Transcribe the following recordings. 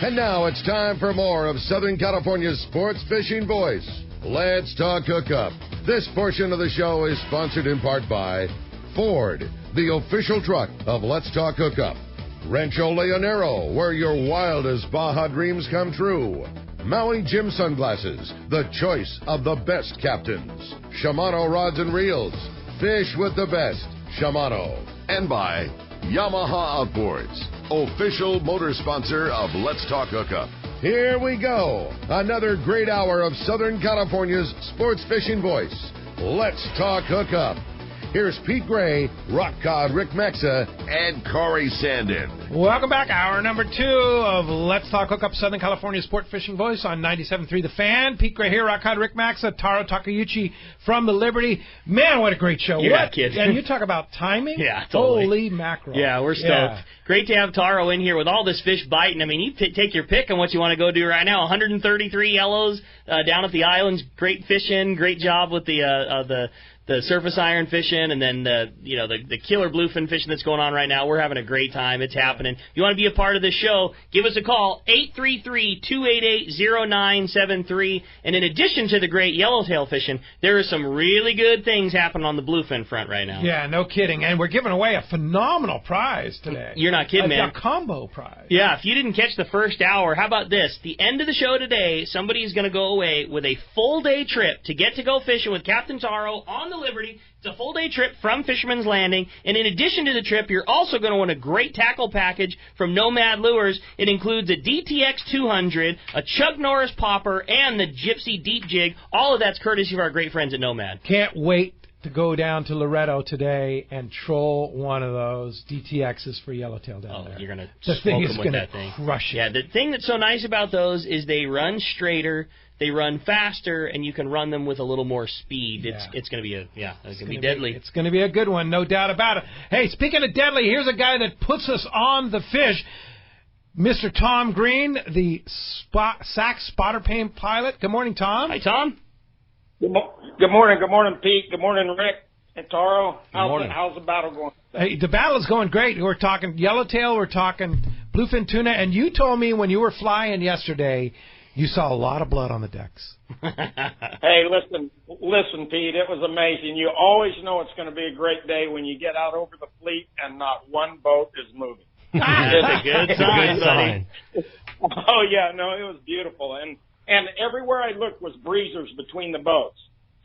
And now it's time for more of Southern California's sports fishing voice. Let's talk hookup. This portion of the show is sponsored in part by Ford, the official truck of Let's Talk Hookup. Rancho Leonero, where your wildest Baja dreams come true. Maui Jim Sunglasses, the choice of the best captains. Shimano Rods and Reels, fish with the best. Shimano. And by Yamaha Outboards, official motor sponsor of Let's Talk Hookup. Here we go. Another great hour of Southern California's sports fishing voice. Let's Talk Hookup. Here's Pete Gray, Rock Cod Rick Maxa, and Corey Sandin. Welcome back. Hour number 2 of Let's Talk Hookup, Southern California Sport Fishing Voice on 97.3 The Fan. Pete Gray here, Rock Cod Rick Maxa, Taro Takeuchi from the Liberty. Man, what a great show. Yeah, kid. And you talk about timing? Yeah, totally. Holy mackerel. Yeah, we're stoked. Yeah. Great to have Taro in here with all this fish biting. I mean, you take your pick on what you want to go do right now. 133 yellows down at the islands. Great fishing. Great job with the surface iron fishing, and then the killer bluefin fishing that's going on right now. We're having a great time. It's happening. If you want to be a part of this show, give us a call, 833-288-0973. And in addition to the great yellowtail fishing, there are some really good things happening on the bluefin front right now. Yeah, no kidding. And we're giving away a phenomenal prize today. You're not kidding, man. A combo prize. Yeah, if you didn't catch the first hour, how about this? The end of the show today, somebody's going to go away with a full-day trip to get to go fishing with Captain Taro on the Liberty. It's a full-day trip from Fisherman's Landing, and in addition to the trip, you're also going to win a great tackle package from Nomad Lures. It includes a DTX 200, a Chuck Norris popper, and the Gypsy Deep Jig. All of that's courtesy of our great friends at Nomad. Can't wait to go down to Loretto today and troll one of those DTXs for yellowtail down there. You're going to smoke them with that thing. Crush it. Yeah, the thing that's so nice about those is they run straighter, they run faster, and you can run them with a little more speed. Yeah. It's going to be deadly. It's going to be a good one, no doubt about it. Hey, speaking of deadly, here's a guy that puts us on the fish. Mr. Tom Green, the SAC spotter pain pilot. Good morning, Tom. Hi, Tom. Good morning, Pete. Good morning, Rick and Taro. How's the battle going? Hey, the battle is going great. We're talking yellowtail, we're talking bluefin tuna, and you told me when you were flying yesterday you saw a lot of blood on the decks. Hey, listen, Pete, it was amazing. You always know it's going to be a great day when you get out over the fleet and not one boat is moving. That's a good sign, buddy. Oh, yeah, no, it was beautiful. And everywhere I looked was breezers between the boats.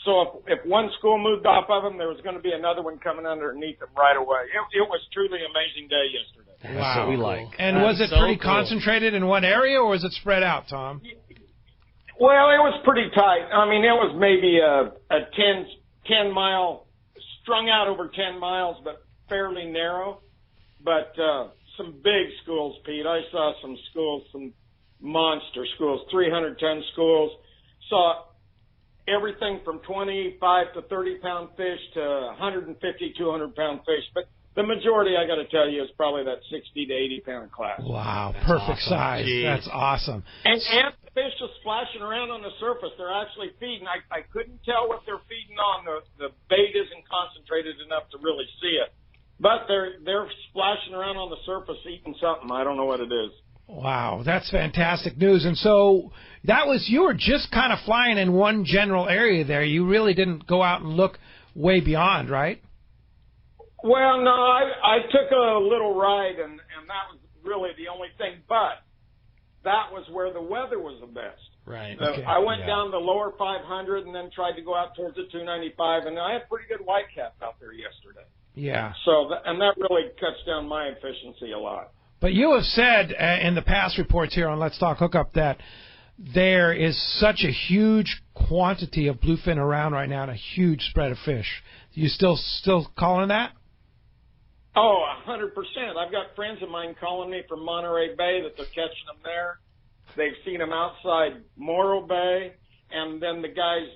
So if one school moved off of them, there was going to be another one coming underneath them right away. It was truly an amazing day yesterday. Wow. That's what we like. And was it pretty concentrated in one area, or was it spread out, Tom? Well, it was pretty tight. I mean, it was maybe a 10-mile, strung out over 10 miles, but fairly narrow. But some big schools, Pete. I saw some schools, some monster schools, 300-ton schools. Saw everything from 25 to 30-pound fish to 150, 200-pound fish. But the majority, I got to tell you, is probably that 60 to 80-pound class. Wow, that's perfect awesome. Size. Jeez. That's awesome. And the fish are splashing around on the surface. They're actually feeding. I couldn't tell what they're feeding on. The bait isn't concentrated enough to really see it. But they're splashing around on the surface eating something. I don't know what it is. Wow, that's fantastic news. And so you were just kind of flying in one general area there. You really didn't go out and look way beyond, right? Well, no, I took a little ride, and that was really the only thing. But that was where the weather was the best. Right. Okay. I went down the lower 500 and then tried to go out towards the 295, and I had pretty good whitecap out there yesterday. Yeah. So, and that really cuts down my efficiency a lot. But you have said in the past reports here on Let's Talk Hookup that there is such a huge quantity of bluefin around right now and a huge spread of fish. You still calling that? Oh, 100%. I've got friends of mine calling me from Monterey Bay that they're catching them there. They've seen them outside Morro Bay. And then the guys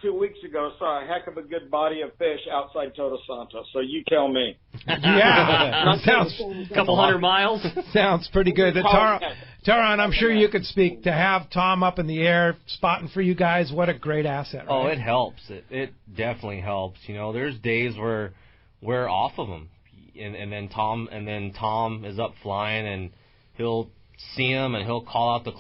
2 weeks ago saw a heck of a good body of fish outside Todos Santos. So you tell me. Yeah. Sounds a couple hundred miles. Sounds pretty good. Taro, and I'm sure you could speak to have Tom up in the air spotting for you guys. What a great asset. Right? Oh, it helps. It definitely helps. You know, there's days where we're off of them. And then Tom is up flying, and he'll see him, and he'll call out the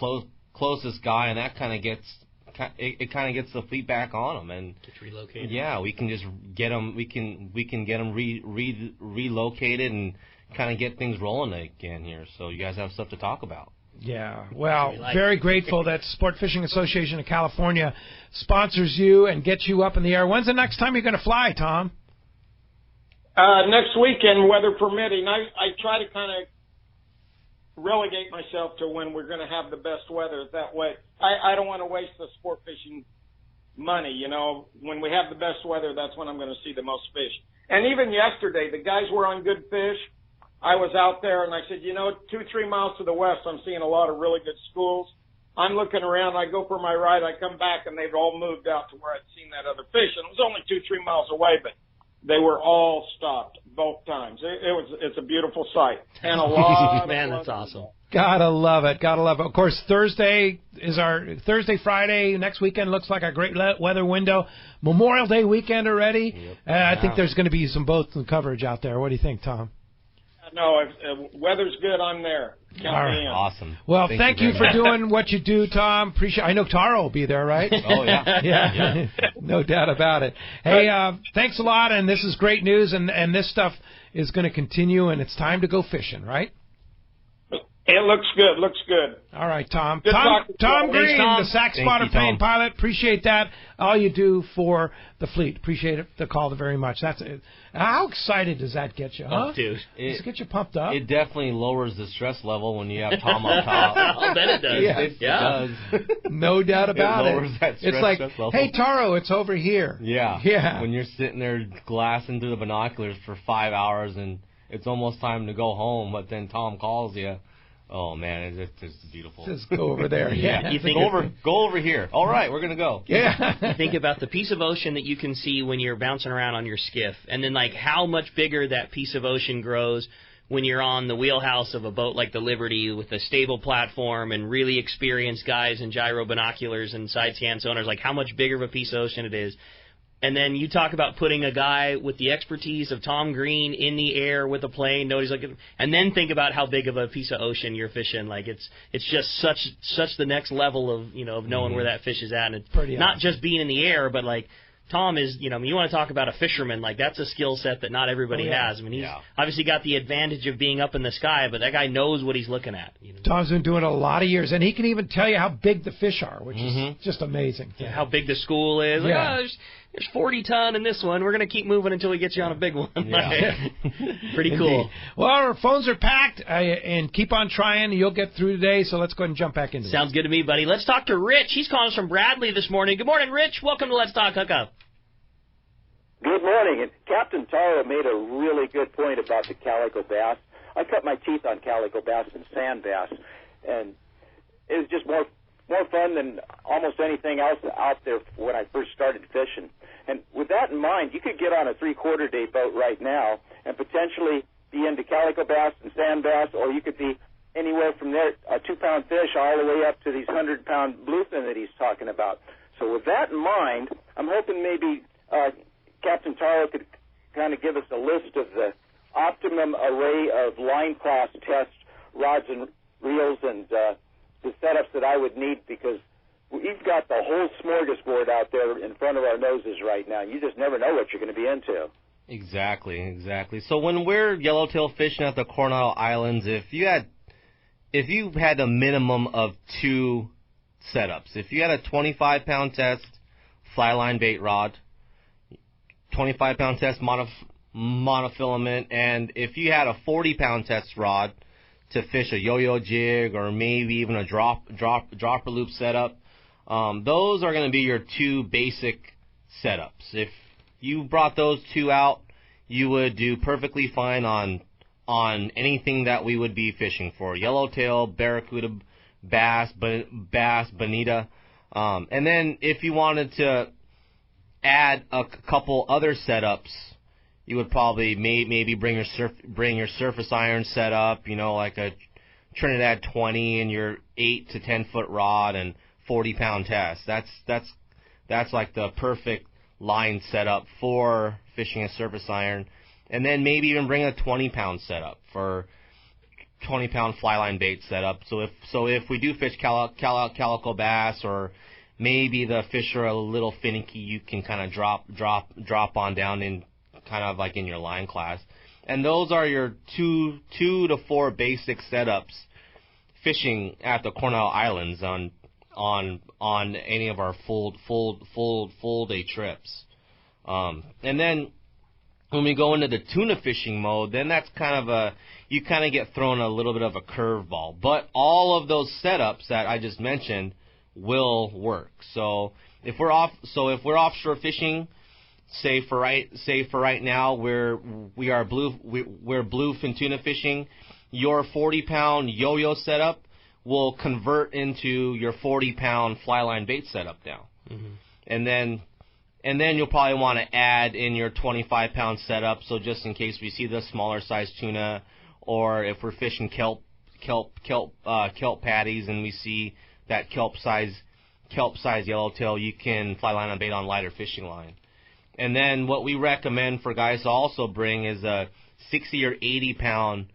closest guy, and that kind of gets the fleet back on him, and gets relocated. Yeah, we can just get them. We can get them relocated and kind of get things rolling again here. So you guys have stuff to talk about. Yeah, well, very grateful that Sport Fishing Association of California sponsors you and gets you up in the air. When's the next time you're going to fly, Tom? Next weekend, weather permitting. I try to kind of relegate myself to when we're going to have the best weather. That way, I don't want to waste the sport fishing money. You know, when we have the best weather, that's when I'm going to see the most fish. And even yesterday, the guys were on good fish. I was out there and I said, 2-3 miles to the west, I'm seeing a lot of really good schools. I'm looking around, I go for my ride, I come back, and they've all moved out to where I'd seen that other fish. And it was only 2-3 miles away, but they were all stopped both times. It's a beautiful sight. And a lot Man, that's awesome. Gotta love it. Of course, Thursday, Friday, next weekend looks like a great weather window. Memorial Day weekend already. Yep. I think there's going to be some boats and coverage out there. What do you think, Tom? No, if weather's good, I'm there. Count me in. Awesome. Well, thank you for doing what you do, Tom. Appreciate. I know Taro will be there, right? Oh yeah, yeah, no doubt about it. Hey, thanks a lot, and this is great news, and this stuff is going to continue, and it's time to go fishing, right? It looks good. All right, Tom. Good Tom Green, Tom. the Sac Spotter Plane Pilot. Appreciate that. All you do for the fleet. Appreciate it. The call very much. That's it. How excited does that get you, huh? Oh, dude. Does it get you pumped up? It definitely lowers the stress level when you have Tom on top. I'll bet it does. It does. No doubt about it. Lowers that stress level. Hey, Taro, it's over here. Yeah. When you're sitting there glassing through the binoculars for 5 hours and it's almost time to go home, but then Tom calls you. Oh man, it's just beautiful. Just go over there. Yeah. You think go over here. All right, we're gonna go. Yeah. You think about the piece of ocean that you can see when you're bouncing around on your skiff, and then like how much bigger that piece of ocean grows when you're on the wheelhouse of a boat like the Liberty with a stable platform and really experienced guys and gyro binoculars and side scan sonars. Like how much bigger of a piece of ocean it is. And then you talk about putting a guy with the expertise of Tom Green in the air with a plane, nobody's looking, and then think about how big of a piece of ocean you're fishing. Like it's just such the next level of of knowing where that fish is at, and it's pretty not awesome. Just being in the air, but like Tom is, you want to talk about a fisherman, like that's a skill set that not everybody has. I mean, he's obviously got the advantage of being up in the sky, but that guy knows what he's looking at. Tom's been doing it a lot of years, and he can even tell you how big the fish are, which is just amazing. Yeah, how big the school is. Like, there's 40 ton in this one. We're going to keep moving until we get you on a big one. Pretty cool. Well, our phones are packed, and keep on trying. You'll get through today, so let's go ahead and jump back into it. Sounds good to me, buddy. Let's talk to Rich. He's calling us from Bradley this morning. Good morning, Rich. Welcome to Let's Talk Hookup. Good morning. And Captain Taro made a really good point about the calico bass. I cut my teeth on calico bass and sand bass, and it was just more fun than almost anything else out there when I first started fishing. And with that in mind, you could get on a 3/4 day boat right now and potentially be into calico bass and sand bass, or you could be anywhere from there, a 2-pound fish all the way up to these 100-pound bluefin that he's talking about. So with that in mind, I'm hoping maybe Captain Taro could kind of give us a list of the optimum array of line class test rods and reels and the setups that I would need, because we've got the whole smorgasbord out there in front of our noses right now. You just never know what you're going to be into. Exactly. So when we're yellowtail fishing at the Coronado Islands, if you had a minimum of 2 setups, if you had a 25-pound test fly line bait rod, 25-pound test monofilament, and if you had a 40-pound test rod to fish a yo-yo jig or maybe even a dropper loop setup, those are going to be your 2 basic setups. If you brought those 2 out, you would do perfectly fine on anything that we would be fishing for: yellowtail, barracuda, bass, bonita, and then if you wanted to add a couple other setups, you would probably maybe bring your surface iron setup, like a Trinidad 20 and your 8 to 10 foot rod and 40-pound test. That's like the perfect line setup for fishing a surface iron. And then maybe even bring a 20-pound setup for 20-pound fly line bait setup. So if we do fish calico bass, or maybe the fish are a little finicky, you can kind of drop on down in kind of like in your line class. And those are your two to four basic setups fishing at the Coronado Islands on any of our full day trips. And then when we go into the tuna fishing mode, then that's you kind of get thrown a little bit of a curveball. But all of those setups that I just mentioned will work. So if we're offshore fishing, say for right now we're bluefin tuna fishing, your 40-pound yo-yo setup will convert into your 40-pound fly line bait setup now. And then you'll probably want to add in your 25-pound setup, so just in case we see the smaller size tuna, or if we're fishing kelp patties and we see that kelp size yellowtail, you can fly line on bait on lighter fishing line. And then what we recommend for guys to also bring is a 60 or 80-pound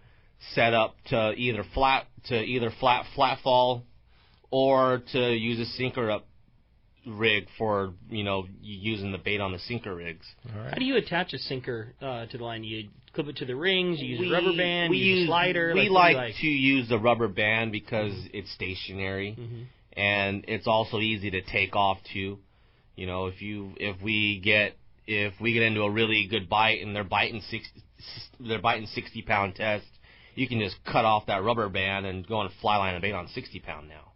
setup to either flat fall, or to use a sinker up rig for using the bait on the sinker rigs. All right. How do you attach a sinker to the line? You clip it to the rings, you use a rubber band, you use a slider? We like to use the rubber band because it's stationary, and it's also easy to take off too. If we get into a really good bite and they're biting 60-pound test, you can just cut off that rubber band and go and fly line a bait on 60-pound now.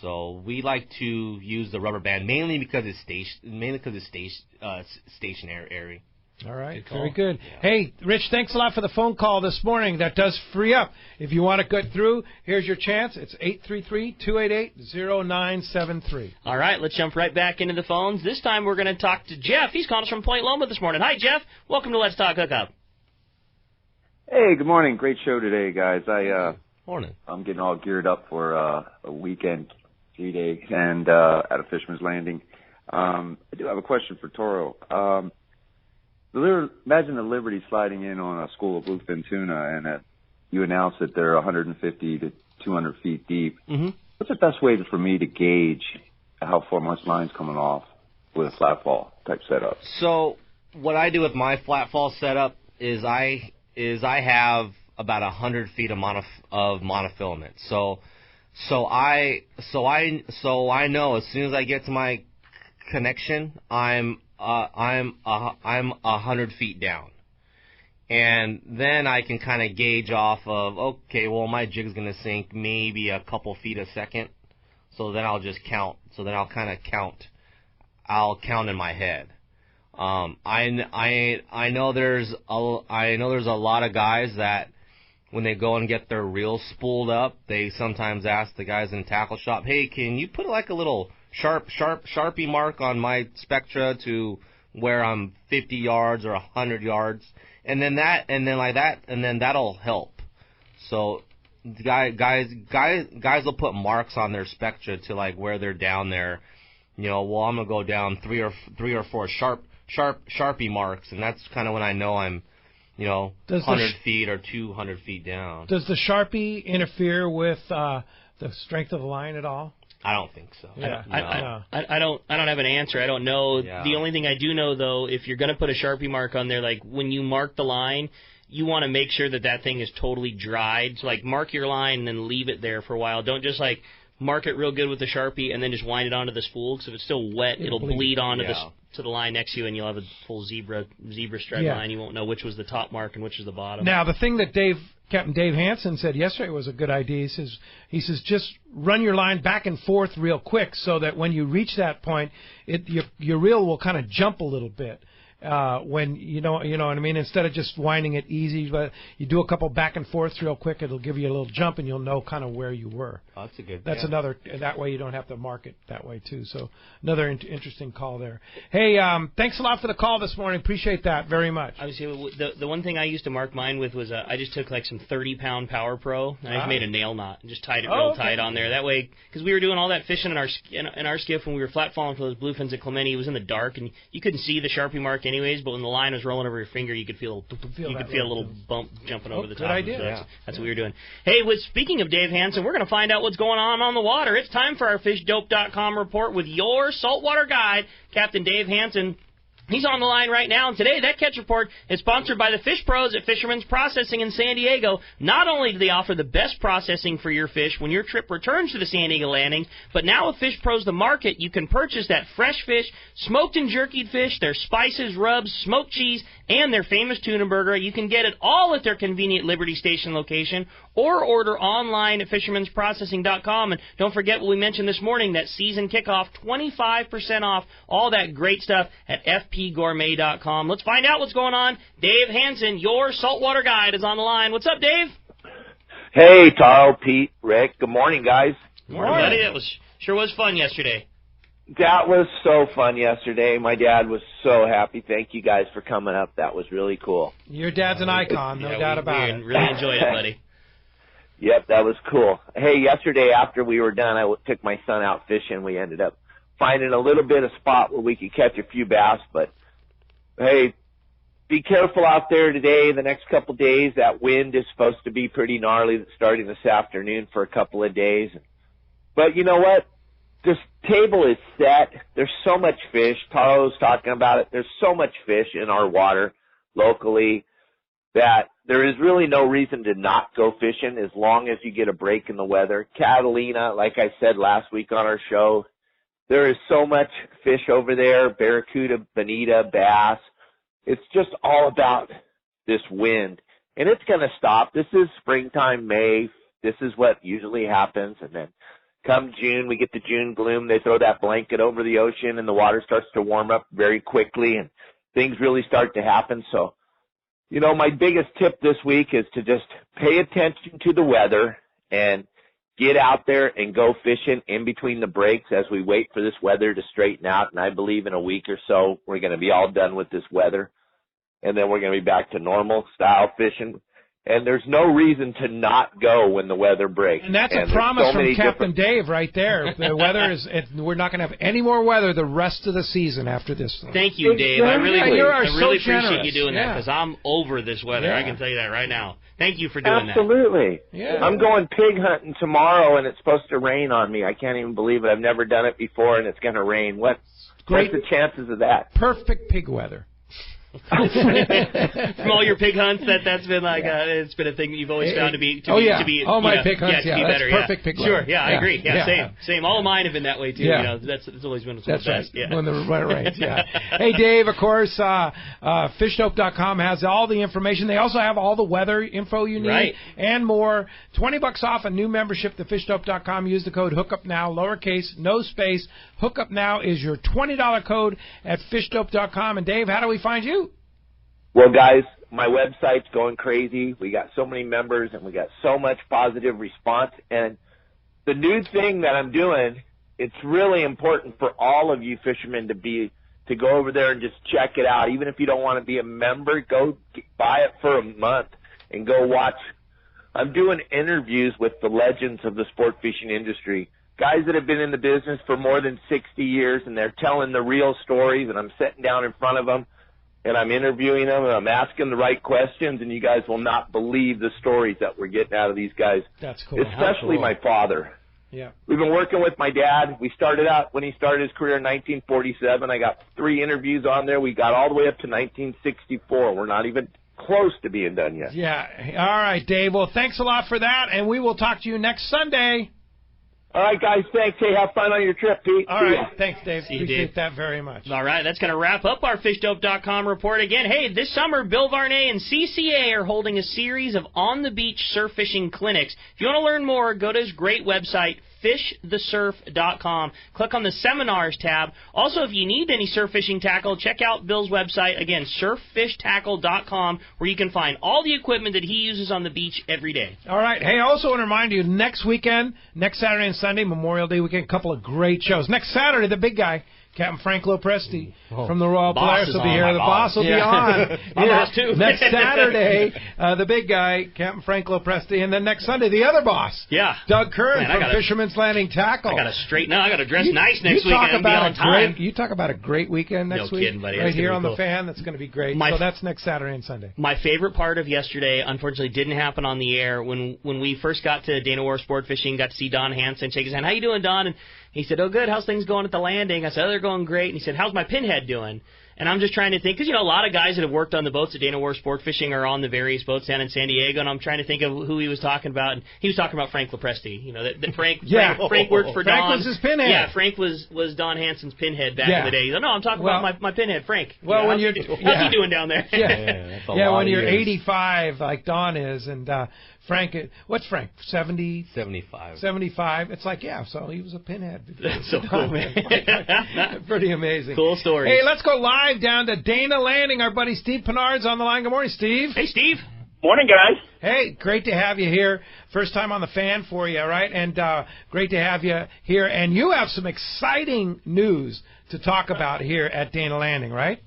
So we like to use the rubber band mainly because it's stationary. All right, very good. Yeah. Hey, Rich, thanks a lot for the phone call this morning. That does free up. If you want to get through, here's your chance. It's 833-288-0973. All right, let's jump right back into the phones. This time we're going to talk to Jeff. He's calling us from Point Loma this morning. Hi, Jeff. Welcome to Let's Talk Hookup. Hey, good morning. Great show today, guys. Morning. I'm getting all geared up for a weekend 3-day and at a Fisherman's Landing. I do have a question for Taro. Imagine the Liberty sliding in on a school of bluefin tuna, and you announce that they're 150 to 200 feet deep. What's the best way for me to gauge how far much line's coming off with a flat fall type setup? So what I do with my flat fall setup is I have about 100 feet of monofilament. So I know as soon as I get to my connection, I'm 100 feet down, and then I can kind of gauge off of, okay, well, my jig's gonna sink maybe a couple feet a second, so then I'll just count. So then I'll kind of count. I'll count in my head. I know there's a lot of guys that when they go and get their reels spooled up, they sometimes ask the guys in the tackle shop, hey, can you put like a little Sharpie mark on my spectra to where I'm 50 yards or 100 yards, and then that'll help. So guys will put marks on their spectra to like where they're down there. Well, I'm gonna go down three or four Sharpie marks, and that's kind of when I know I'm 100 feet or 200 feet down. Does the Sharpie interfere with the strength of the line at all? I don't think so. Yeah. I don't have an answer. I don't know. Yeah. The only thing I do know, though, if you're going to put a Sharpie mark on there, like when you mark the line, you want to make sure that thing is totally dried. So, like, mark your line and then leave it there for a while. Don't just, like, mark it real good with the Sharpie and then just wind it onto the spool, because if it's still wet, it'll bleed onto to the line next to you, and you'll have a full zebra strap line. You won't know which was the top mark and which was the bottom. Now, the thing that Captain Dave Hansen said yesterday was a good idea. He says just run your line back and forth real quick, so that when you reach that point, your reel will kind of jump a little bit. When you know what I mean, instead of just winding it easy, but you do a couple back and forths real quick, it'll give you a little jump, and you'll know kind of where you were. Oh, that's a good. That's another. That way you don't have to mark it that way too. So another interesting call there. Hey, thanks a lot for the call this morning. Appreciate that very much. I was the one thing I used to mark mine with was I just took like some 30-pound Power Pro, and I just made a nail knot and just tied it real tight on there. That way, because we were doing all that fishing in our skiff when we were flat falling for those bluefins at Clemente, it was in the dark and you couldn't see the Sharpie mark anyways, but when the line was rolling over your finger, you could feel a little bump jumping over the top. Good idea. So that's what we were doing. Hey, speaking of Dave Hansen, we're going to find out what's going on the water. It's time for our FishDope.com report with your saltwater guide, Captain Dave Hansen. He's on the line right now, and today that catch report is sponsored by the Fish Pros at Fisherman's Processing in San Diego. Not only do they offer the best processing for your fish when your trip returns to the San Diego landing, but now with Fish Pros The Market, you can purchase that fresh fish, smoked and jerkied fish, their spices, rubs, smoked cheese, and their famous tuna burger. You can get it all at their convenient Liberty Station location or order online at fishermansprocessing.com. And don't forget what we mentioned this morning, that season kickoff, 25% off all that great stuff at fpgourmet.com. Let's find out what's going on. Dave Hansen, your saltwater guide, is on the line. What's up, Dave? Hey, Taro, Pete, Rick. Good morning, guys. Morning, buddy. It sure was fun yesterday. That was so fun yesterday. My dad was so happy. Thank you guys for coming up. That was really cool. Your dad's an icon, no doubt about it. We really enjoyed it, buddy. Yep, that was cool. Hey, yesterday after we were done, I took my son out fishing. We ended up finding a little bit of spot where we could catch a few bass. But, hey, be careful out there today. The next couple of days, that wind is supposed to be pretty gnarly starting this afternoon for a couple of days. But you know what? This table is set. There's so much fish. Taro's talking about it. There's so much fish in our water locally that there is really no reason to not go fishing as long as you get a break in the weather. Catalina, like I said last week on our show, there is so much fish over there, barracuda, bonita, bass. It's just all about this wind. And it's going to stop. This is springtime, May. This is what usually happens. And then come June, we get the June gloom. They throw that blanket over the ocean, and the water starts to warm up very quickly, and things really start to happen. So, you know, my biggest tip this week is to just pay attention to the weather and get out there and go fishing in between the breaks as we wait for this weather to straighten out. And I believe in a week or so we're going to be all done with this weather, and then we're going to be back to normal style fishing. And there's no reason to not go when the weather breaks. And that's a promise from Captain Dave right there. The weather we're not going to have any more weather the rest of the season after this. Thank you, Dave. I really appreciate generous. you doing that, because I'm over this weather. Yeah. I can tell you that right now. Thank you for doing Absolutely. that. Yeah. I'm going pig hunting tomorrow, and it's supposed to rain on me. I can't even believe it. I've never done it before, and it's going to rain. What's the chances of that? Perfect pig weather. From all your pig hunts, that's been like it's been a thing that you've always found to be my pig hunts, to be better. Perfect pig sure, weather. I agree. Same. All of mine have been that way too. Yeah. You know, that's always been that's the right. best. Yeah. When it rains. Yeah. Hey, Dave. Of course, FishDope.com has all the information. They also have all the weather info you need and more. $20 off a new membership to FishDope.com. Use the code HookupNow, lowercase, no space. HookupNow is your $20 code at FishDope.com. And Dave, how do we find you? Well, guys, my website's going crazy. We got so many members, and we got so much positive response. And the new thing that I'm doing, it's really important for all of you fishermen to go over there and just check it out. Even if you don't want to be a member, go buy it for a month and go watch. I'm doing interviews with the legends of the sport fishing industry, guys that have been in the business for more than 60 years, and they're telling the real stories, and I'm sitting down in front of them, and I'm interviewing them, and I'm asking the right questions, and you guys will not believe the stories that we're getting out of these guys. That's cool. Especially my father. Yeah. We've been working with my dad. We started out when he started his career in 1947. I got 3 interviews on there. We got all the way up to 1964. We're not even close to being done yet. Yeah. All right, Dave. Well, thanks a lot for that, and we will talk to you next Sunday. All right, guys, thanks. Hey, have fun on your trip, Pete. All right, thanks, Dave. See you, Appreciate Dave. that very much. All right, that's going to wrap up our FishDope.com report again. Hey, this summer, Bill Varney and CCA are holding a series of on-the-beach surf fishing clinics. If you want to learn more, go to his great website, fishthesurf.com. Click on the Seminars tab. Also, if you need any surf fishing tackle, check out Bill's website, again, surffishtackle.com, where you can find all the equipment that he uses on the beach every day. All right. Hey, I also want to remind you, next weekend, next Saturday and Sunday, Memorial Day weekend, a couple of great shows. Next Saturday, the big guy, Captain Frank Lopresti from the Royal Boss Polaris is will be on, here. my The boss. boss will be on. My boss, too. Next Saturday, the big guy, Captain Frank Lopresti, and then next Sunday, the other boss, Yeah. Doug Kern Man, from Fisherman's Landing Tackle. I got to straighten up. I got to dress nice next you talk weekend and be about on a time. great. You talk about a great weekend next No week, kidding, buddy. right That's here gonna on be the cool. Fan. That's going to be great. My- So that's next Saturday and Sunday. My favorite part of yesterday, unfortunately, didn't happen on the air. When we first got to Dana War Sport Fishing, got to see Don Hansen, shake his hand. How you doing, Don? And he said, "Oh, good. How's things going at the landing?" I said, "Oh, they're going great." And he said, "How's my pinhead doing?" And I'm just trying to think, because, a lot of guys that have worked on the boats at Dana War Sport Fishing are on the various boats down in San Diego, and I'm trying to think of who he was talking about. And he was talking about Frank Lopresti. That Frank worked for Frank Don. was his pinhead. Yeah, Frank was Don Hansen's pinhead back in the day. He said, "No, I'm talking about my pinhead, Frank." Well, when how's he doing down there? When you're 85, like Don is, and Frank, what's Frank, 70? 75. It's like, so he was a pinhead. That's so cool, man. Pretty amazing. Cool story. Hey, let's go live down to Dana Landing. Our buddy Steve Pinard's on the line. Good morning, Steve. Hey, Steve. Morning, guys. Hey, great to have you here. First time on the Fan for you, right? And great to have you here. And you have some exciting news to talk about here at Dana Landing, right?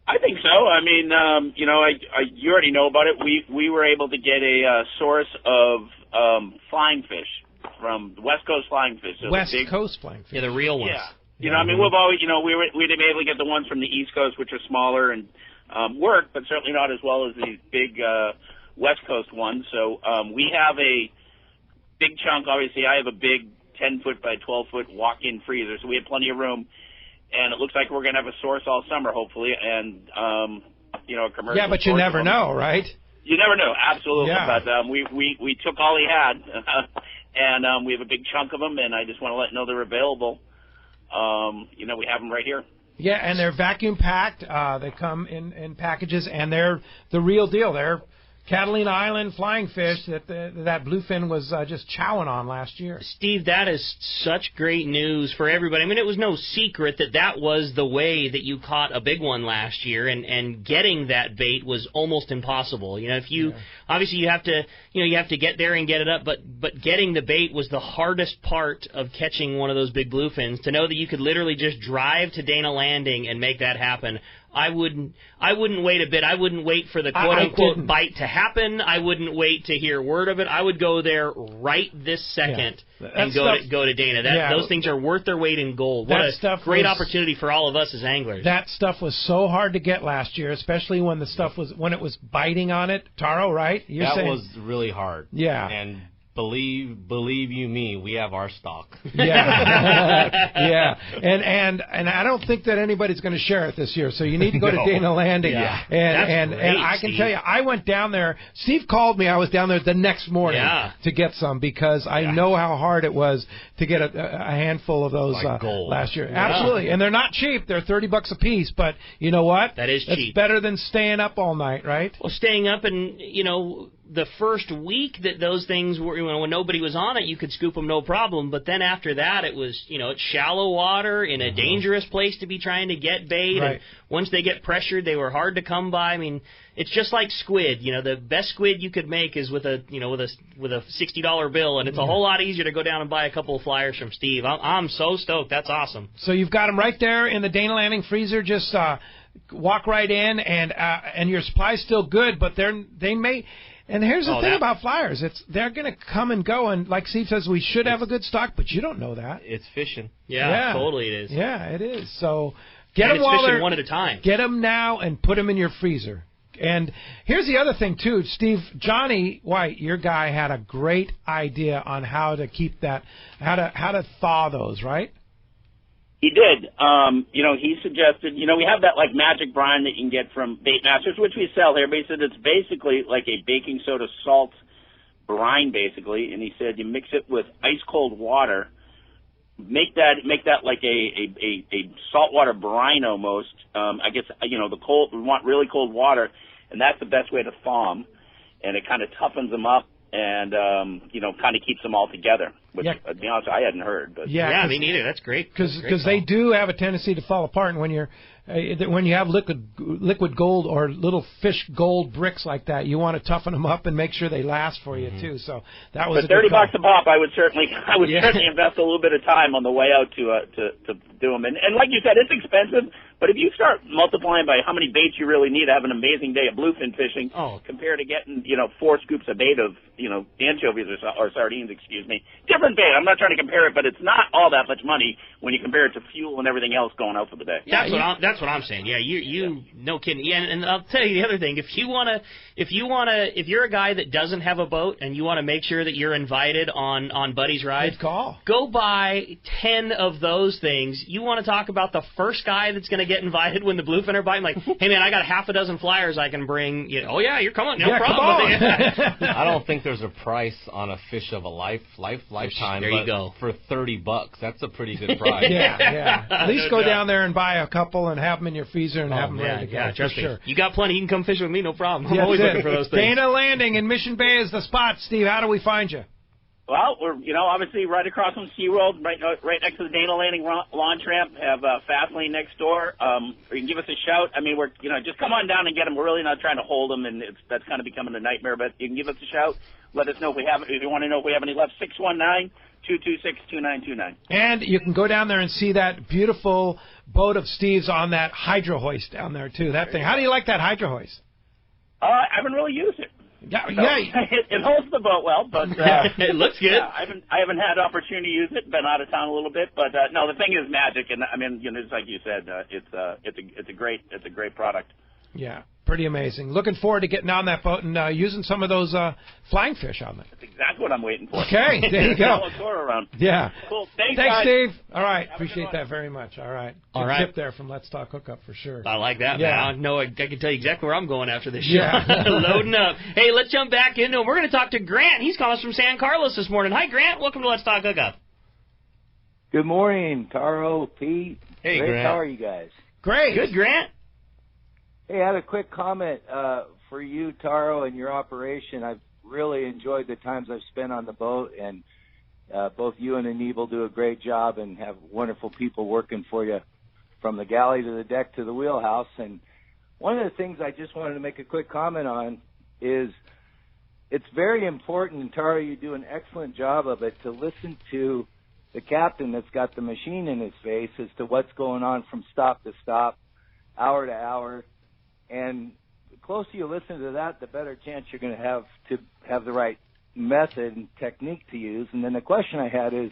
I think so. I mean, you already know about it. We were able to get a source of flying fish from West Coast Flying Fish. So West Coast Flying Fish. Yeah, the real ones. Yeah. I mean, we've always, we'd been able to get the ones from the East Coast, which are smaller and work, but certainly not as well as these big West Coast ones. So we have a big chunk. Obviously, I have a big 10-foot by 12-foot walk-in freezer, so we have plenty of room. And it looks like we're going to have a source all summer, hopefully, and, a commercial. Yeah, but you never know, right? You never know, absolutely. Yeah. But we took all he had, and we have a big chunk of them, and I just want to let you know they're available. We have them right here. Yeah, and they're vacuum packed. They come in packages, and they're the real deal. They're Catalina Island flying fish that bluefin was just chowing on last year. Steve, that is such great news for everybody. I mean, it was no secret that was the way that you caught a big one last year, and getting that bait was almost impossible. Obviously you have to get there and get it up, but getting the bait was the hardest part of catching one of those big bluefins. To know that you could literally just drive to Dana Landing and make that happen. I wouldn't wait a bit. I wouldn't wait for the quote-unquote bite to happen. I wouldn't wait to hear word of it. I would go there right this second and go to Dana. Those things are worth their weight in gold. What a great opportunity for all of us as anglers. That stuff was so hard to get last year, especially when it was biting on it. Taro, right? That was really hard. Yeah. And believe you me, we have our stock. Yeah. And I don't think that anybody's going to share it this year. So you need to go to Dana Landing. Yeah. And I can tell you, I went down there. Steve called me. I was down there the next morning to get some because I know how hard it was to get a handful of those last year. Yeah. Absolutely. And they're not cheap. They're $30 a piece. But you know what? That is cheap. It's better than staying up all night, right? Well, staying up and the first week that those things were, when nobody was on it, you could scoop them no problem. But then after that, it was, it's shallow water in a dangerous place to be trying to get bait. Right. And once they get pressured, they were hard to come by. I mean, it's just like squid. The best squid you could make is with a $60 bill, and it's a whole lot easier to go down and buy a couple of flyers from Steve. I'm so stoked. That's awesome. So you've got them right there in the Dana Landing freezer. Just walk right in, and your supply's still good, but they may. And here's the thing about flyers. They're going to come and go, and like Steve says, we should have a good stock, but you don't know that. It's fishing. Yeah, totally it is. Yeah, it is. So get them while they're one at a time. Get them now and put them in your freezer. And here's the other thing, too. Steve, Johnny White, your guy, had a great idea on how to keep that, how to thaw those, right? He did. He suggested, we have that like magic brine that you can get from Bait Masters, which we sell here. But he said it's basically like a baking soda salt brine, basically. And he said you mix it with ice cold water, make that like a saltwater brine almost. I guess we want really cold water, and that's the best way to thaw them. And it kind of toughens them up and kind of keeps them all together. which, to be honest, I hadn't heard. But yeah, me neither. That's great. Because they do have a tendency to fall apart, and when you have liquid gold or little fish gold bricks like that, you want to toughen them up and make sure they last for you too. So that was. But $30 a pop, I would certainly invest a little bit of time on the way out to do them. And like you said, it's expensive. But if you start multiplying by how many baits you really need to have an amazing day of bluefin fishing, compared to getting 4 scoops of bait of anchovies or sardines, different bait. I'm not trying to compare it, but it's not all that much money when you compare it to fuel and everything else going out for the day. That's what I'm saying. Yeah, you no kidding. Yeah, and I'll tell you the other thing. If you're a guy that doesn't have a boat and you want to make sure that you're invited on Buddy's rides, go buy 10 of those things. You want to talk about the first guy that's going to get invited when the bluefin are biting? Like, hey man, I got half a dozen flyers I can bring. Oh yeah, you're coming. No problem. I don't think there's a price on a fish of a lifetime. There you go. For $30, that's a pretty good price. Yeah. At least go down there and buy a couple and have them in your freezer and have them ready to go. Yeah, trust me. Sure. You got plenty. You can come fish with me, no problem. I'm always looking for those things. Dana Landing in Mission Bay is the spot. Steve, how do we find you? Well, we're obviously right across from SeaWorld, right next to the Dana Landing launch ramp. Have Fastlane next door. Or you can give us a shout. I mean, we're just come on down and get them. We're really not trying to hold them, and that's kind of becoming a nightmare. But you can give us a shout. Let us know if you want to know if we have any left. 619-226-2929. And you can go down there and see that beautiful boat of Steve's on that hydro hoist down there too. That thing. How do you like that hydro hoist? I haven't really used it. It holds the boat well, but it looks good. I haven't had opportunity to use it. Been out of town a little bit, but no, the thing is magic, and I mean, it's like you said, it's a great product. Yeah, pretty amazing. Looking forward to getting on that boat and using some of those flying fish on there. That's exactly what I'm waiting for. Okay, there you go. Around. Yeah. Cool. Thanks Steve. All right, appreciate that very much. All right. Good tip there from Let's Talk Hookup for sure. I like that, man. I know I can tell you exactly where I'm going after this show. Loading up. Hey, let's jump back into it. We're going to talk to Grant. He's calling us from San Carlos this morning. Hi, Grant. Welcome to Let's Talk Hookup. Good morning, Taro, Pete. Hey, Great. Grant. How are you guys? Great. Good, Grant. Hey, I had a quick comment for you, Taro, and your operation. I've really enjoyed the times I've spent on the boat, and both you and Anibal do a great job and have wonderful people working for you from the galley to the deck to the wheelhouse. And one of the things I just wanted to make a quick comment on is it's very important, and Taro, you do an excellent job of it, to listen to the captain that's got the machine in his face as to what's going on from stop to stop, hour to hour. And the closer you listen to that, the better chance you're going to have the right method and technique to use. And then the question I had is,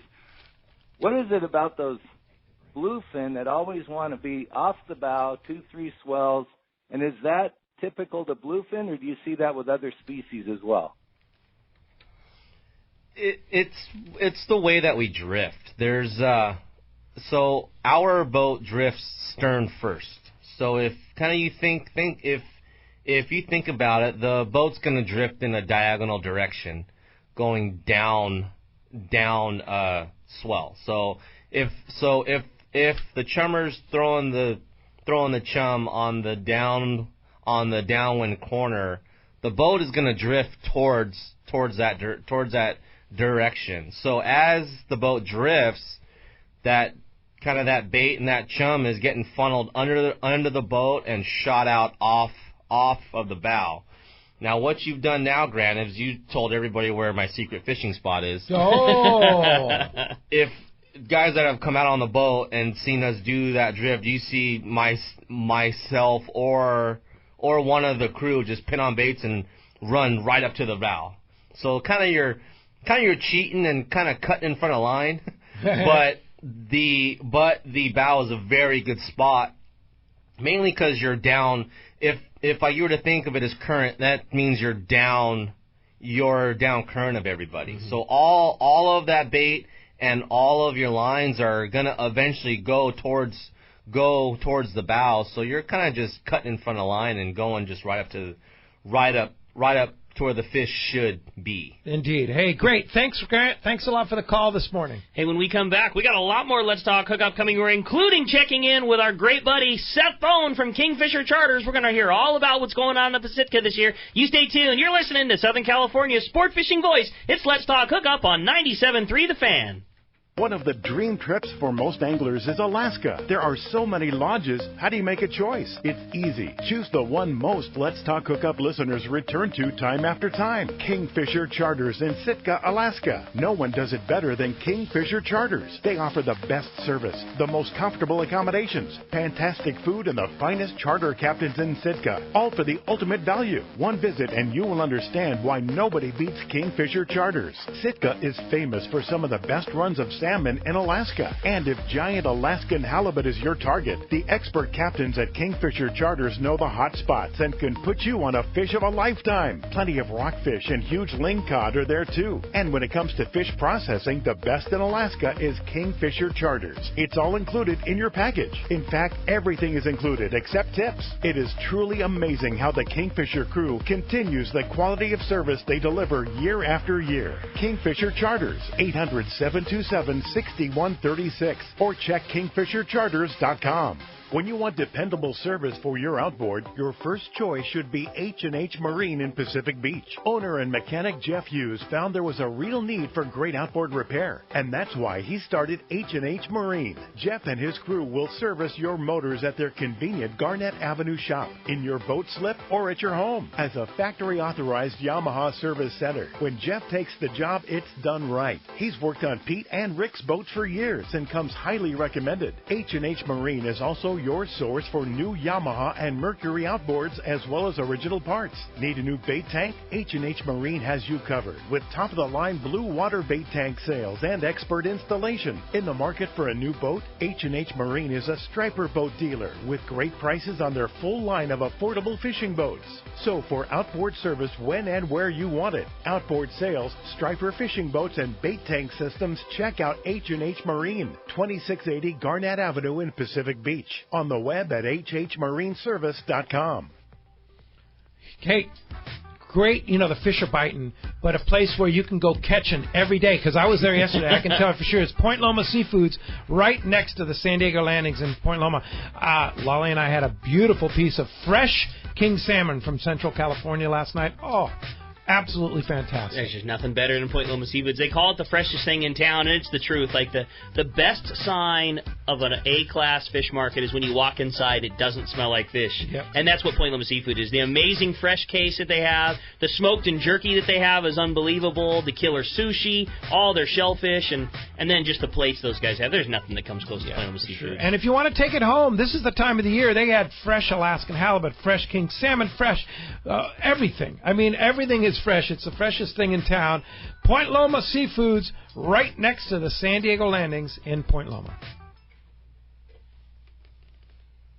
what is it about those bluefin that always want to be off the bow, 2-3 swells? And is that typical to bluefin, or do you see that with other species as well? It's the way that we drift. There's so our boat drifts stern first. So if kind of you think if you think about it, the boat's going to drift in a diagonal direction, going down swell. So if the chummer's throwing the chum on the downwind corner, the boat is going to drift towards that direction. So as the boat drifts, that bait and that chum is getting funneled under the boat and shot out off of the bow. Now, what you've done now, Grant, is you told everybody where my secret fishing spot is. Oh! If guys that have come out on the boat and seen us do that drift, you see myself or one of the crew just pin on baits and run right up to the bow. So you're cheating and kind of cutting in front of line, but the bow is a very good spot, mainly because you're down. If you were to think of it as current, that means you're down current of everybody. Mm-hmm. So all of that bait and all of your lines are gonna eventually go towards the bow. So you're kind of just cutting in front of line and going just right up to where the fish should be. Indeed. Hey, great. Thanks, Grant. Thanks a lot for the call this morning. Hey, when we come back, we got a lot more Let's Talk Hookup coming. We're including checking in with our great buddy Seth Bone from Kingfisher Charters. We're going to hear all about what's going on in the Pacifica this year. You stay tuned. You're listening to Southern California's sport fishing voice. It's Let's Talk Hookup on 97.3 The Fan. One of the dream trips for most anglers is Alaska. There are so many lodges. How do you make a choice? It's easy. Choose the one most Let's Talk Hookup listeners return to time after time. Kingfisher Charters in Sitka, Alaska. No one does it better than Kingfisher Charters. They offer the best service, the most comfortable accommodations, fantastic food, and the finest charter captains in Sitka. All for the ultimate value. One visit and you will understand why nobody beats Kingfisher Charters. Sitka is famous for some of the best runs of salmon in Alaska. And if giant Alaskan halibut is your target, the expert captains at Kingfisher Charters know the hot spots and can put you on a fish of a lifetime. Plenty of rockfish and huge lingcod are there too. And when it comes to fish processing, the best in Alaska is Kingfisher Charters. It's all included in your package. In fact, everything is included except tips. It is truly amazing how the Kingfisher crew continues the quality of service they deliver year after year. Kingfisher Charters, 800-727-6136 or check kingfishercharters.com. When you want dependable service for your outboard, your first choice should be H&H Marine in Pacific Beach. Owner and mechanic Jeff Hughes found there was a real need for great outboard repair, and that's why he started H&H Marine. Jeff and his crew will service your motors at their convenient Garnett Avenue shop, in your boat slip, or at your home. As a factory-authorized Yamaha service center, when Jeff takes the job, it's done right. He's worked on Pete and Rick's boats for years and comes highly recommended. H&H Marine is also your source for new Yamaha and Mercury outboards as well as original parts. Need a new bait tank? H&H Marine has you covered with top-of-the-line blue water bait tank sales and expert installation. In the market for a new boat, H&H Marine is a striper boat dealer with great prices on their full line of affordable fishing boats. So for outboard service when and where you want it, outboard sales, striper fishing boats, and bait tank systems, check out H&H Marine, 2680 Garnett Avenue in Pacific Beach. On the web at hhmarineservice.com. Hey, great, the fish are biting, but a place where you can go catching every day, because I was there yesterday. I can tell for sure. It's Point Loma Seafoods, right next to the San Diego landings in Point Loma. Lolly and I had a beautiful piece of fresh king salmon from Central California last night. Oh, absolutely fantastic. There's just nothing better than Point Loma Seafoods. They call it the freshest thing in town, and it's the truth. Like, the best sign of an A-class fish market is when you walk inside, it doesn't smell like fish. Yep. And that's what Point Loma Seafood is. The amazing fresh case that they have, the smoked and jerky that they have is unbelievable, the killer sushi, all their shellfish, and then just the plates those guys have. There's nothing that comes close to Point Loma Seafood. Sure. And if you want to take it home, this is the time of the year. They had fresh Alaskan halibut, fresh king salmon, fresh everything. I mean, everything is fresh. It's the freshest thing in town. Point Loma Seafoods, right next to the San Diego landings in Point Loma.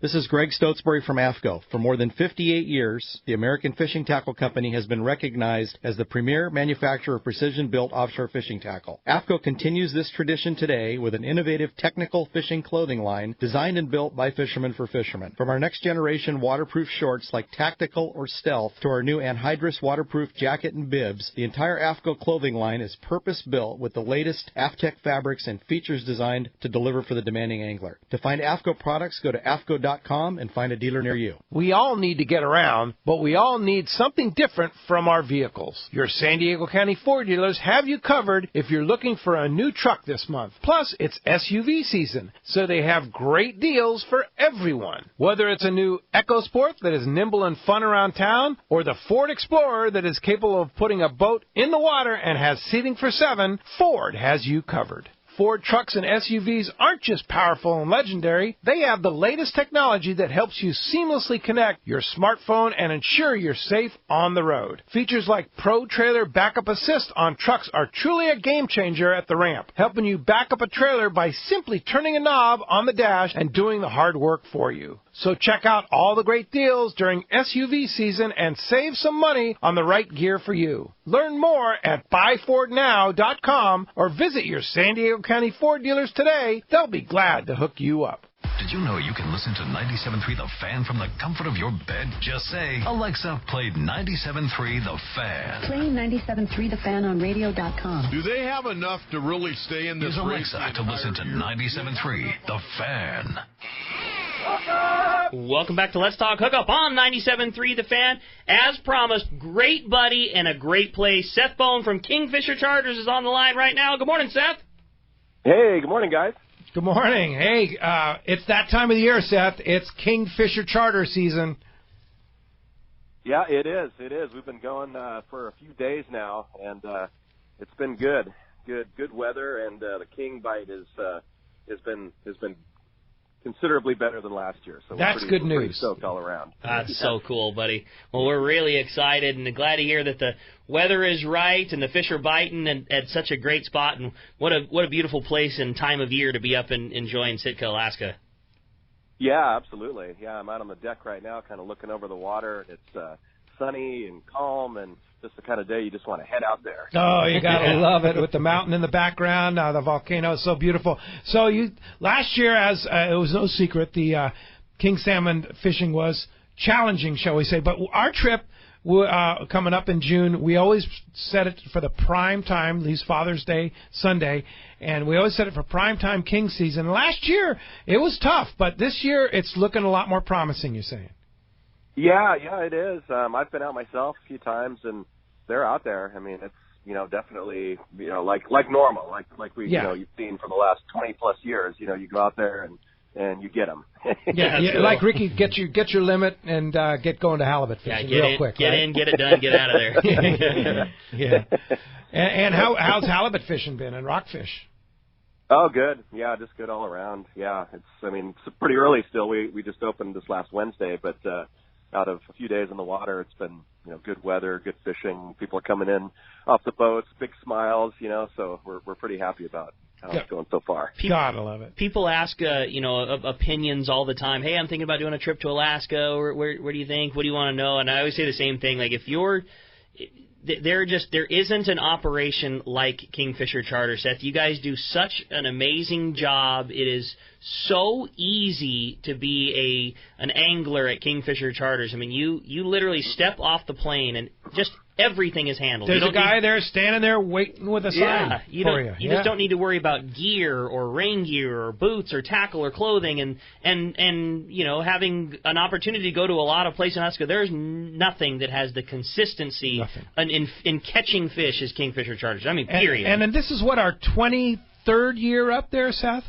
This is Greg Stotesbury from AFCO. For more than 58 years, the American Fishing Tackle Company has been recognized as the premier manufacturer of precision-built offshore fishing tackle. AFCO continues this tradition today with an innovative technical fishing clothing line designed and built by fishermen for fishermen. From our next-generation waterproof shorts like Tactical or Stealth to our new anhydrous waterproof jacket and bibs, the entire AFCO clothing line is purpose-built with the latest AFTEC fabrics and features designed to deliver for the demanding angler. To find AFCO products, go to AFCO.com and find a dealer near you. We all need to get around, but we all need something different from our vehicles. Your San Diego County Ford dealers have you covered if you're looking for a new truck this month. Plus, it's SUV season, so they have great deals for everyone. Whether it's a new EcoSport that is nimble and fun around town, or the Ford Explorer that is capable of putting a boat in the water and has seating for 7, Ford has you covered. Ford trucks and SUVs aren't just powerful and legendary. They have the latest technology that helps you seamlessly connect your smartphone and ensure you're safe on the road. Features like Pro Trailer Backup Assist on trucks are truly a game changer at the ramp, helping you back up a trailer by simply turning a knob on the dash and doing the hard work for you. So check out all the great deals during SUV season and save some money on the right gear for you. Learn more at buyfordnow.com or visit your San Diego County Ford dealers today. They'll be glad to hook you up. Did you know you can listen to 97.3 The Fan from the comfort of your bed? Just say, Alexa, play 97.3 The Fan. Play 97.3 The Fan on radio.com. Do they have enough to really stay in this Use race? Alexa to listen to 97.3 The Fan. Welcome back to Let's Talk Hookup on 97.3 The Fan. As promised, great buddy and a great place. Seth Bone from Kingfisher Charters is on the line right now. Good morning, Seth. Hey, good morning, guys. Good morning. Hey, it's that time of the year, Seth. It's Kingfisher Charter season. Yeah, it is. It is. We've been going for a few days now, and it's been good. Good weather, and the king bite has been considerably better than last year. So that's good news. Pretty stoked all around. That's so cool, buddy. Well, we're really excited and glad to hear that the weather is right and the fish are biting at such a great spot. And what a beautiful place and time of year to be up and enjoying Sitka, Alaska. Yeah, absolutely. Yeah, I'm out on the deck right now, kind of looking over the water. It's sunny and calm, and just the kind of day you just want to head out there. Oh, you gotta love it with the mountain in the background. The volcano is so beautiful. So last year, as it was no secret, the king salmon fishing was challenging, shall we say? But our trip coming up in June, we always set it for the prime time, these Father's Day, Sunday, and we always set it for prime time king season. Last year it was tough, but this year it's looking a lot more promising. You're saying? Yeah, it is. I've been out myself a few times, and they're out there. I mean, it's definitely like normal, like we you've seen for the last 20+ years. You go out there and you get them. Like Ricky, get your limit and get going to halibut fishing real quick. Get in, get it done, get out of there. Yeah. And how's halibut fishing been and rockfish? Oh, good. Yeah, just good all around. Yeah, it's pretty early still. We just opened this last Wednesday, but out of a few days in the water, it's been good weather, good fishing. People are coming in off the boats, big smiles. So we're pretty happy about how it's going so far. Gotta love it. People ask opinions all the time. Hey, I'm thinking about doing a trip to Alaska. Where do you think? What do you want to know? And I always say the same thing. Like if you're there isn't an operation like Kingfisher Charter, Seth. You guys do such an amazing job. It is so easy to be an angler at Kingfisher Charters. I mean, you literally step off the plane and just everything is handled. There's a guy there standing there waiting with a sign for you. You just don't need to worry about gear or rain gear or boots or tackle or clothing and having an opportunity to go to a lot of places in Alaska. There's nothing that has the consistency in catching fish as Kingfisher Charters. I mean, period. And then this is what, our 23rd year up there, Seth?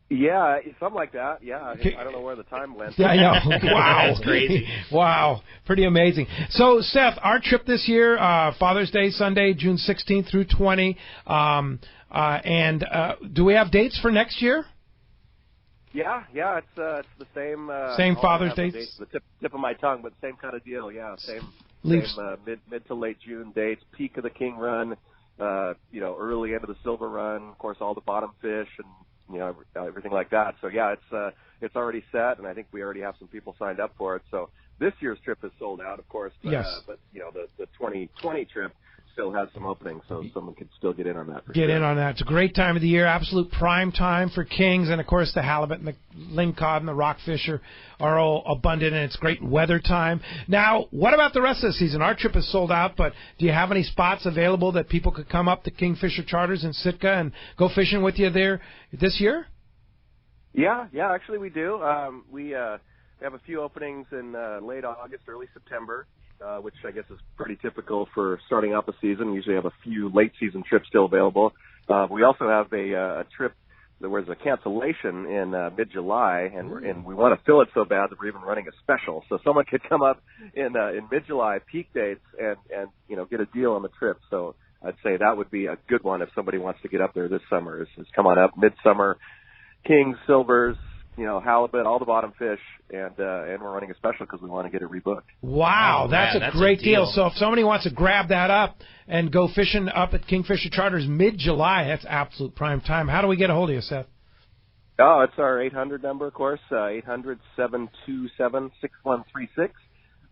Yeah, something like that. Yeah, I don't know where the time went. Yeah, I know. Wow, that's crazy. Wow, pretty amazing. So, Seth, our trip this year, Father's Day Sunday, June 16th through 20. And do we have dates for next year? Yeah, it's the same. Same Father's Day. The tip of my tongue, but same kind of deal. Yeah, same mid to late June dates. Peak of the king run. Early end of the silver run. Of course, all the bottom fish and everything like that. So yeah, it's already set, and I think we already have some people signed up for it. So this year's trip is sold out, of course. But, yes. But the 2020 trip still has some openings, so someone can still get in on that. Get in on that. It's a great time of the year, absolute prime time for kings, and of course the halibut and the lingcod and the rockfish are all abundant, and it's great weather time. Now, what about the rest of the season? Our trip is sold out, but do you have any spots available that people could come up to Kingfisher Charters in Sitka and go fishing with you there this year? Yeah, actually we do. We have a few openings in late August, early September. Which I guess is pretty typical for starting out the season. We usually have a few late season trips still available. We also have a trip. There was a cancellation in mid-July, and we want to fill it so bad that we're even running a special. So someone could come up in mid-July, peak dates, and get a deal on the trip. So I'd say that would be a good one if somebody wants to get up there this summer. Is come on up midsummer, kings, silvers, halibut, all the bottom fish, and we're running a special because we want to get it rebooked. Wow, that's a great deal. So if somebody wants to grab that up and go fishing up at Kingfisher Charters mid-July, that's absolute prime time. How do we get a hold of you, Seth? Oh, it's our 800 number, of course, 800-727-6136,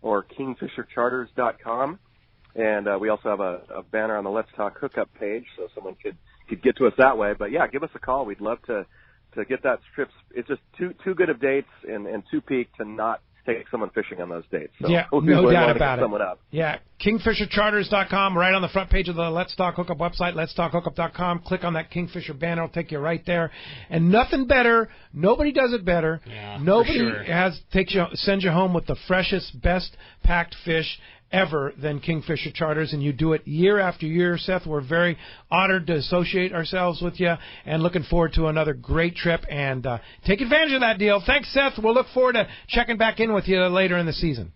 or kingfishercharters.com. And we also have a banner on the Let's Talk Hookup page, so someone could get to us that way. But, yeah, give us a call. We'd love to to get that trip. It's just too good of dates and too peak to not take someone fishing on those dates. So yeah, hopefully no we're doubt able to about get it. someone up. Yeah, KingfisherCharters.com, right on the front page of the Let's Talk Hookup website, letstalkhookup.com. Click on that Kingfisher banner, it'll take you right there. And nothing better, nobody does it better. Yeah, nobody for sure. sends you home with the freshest, best packed fish ever than Kingfisher Charters, and you do it year after year. Seth, we're very honored to associate ourselves with you and looking forward to another great trip, and take advantage of that deal. Thanks, Seth. We'll look forward to checking back in with you later in the season.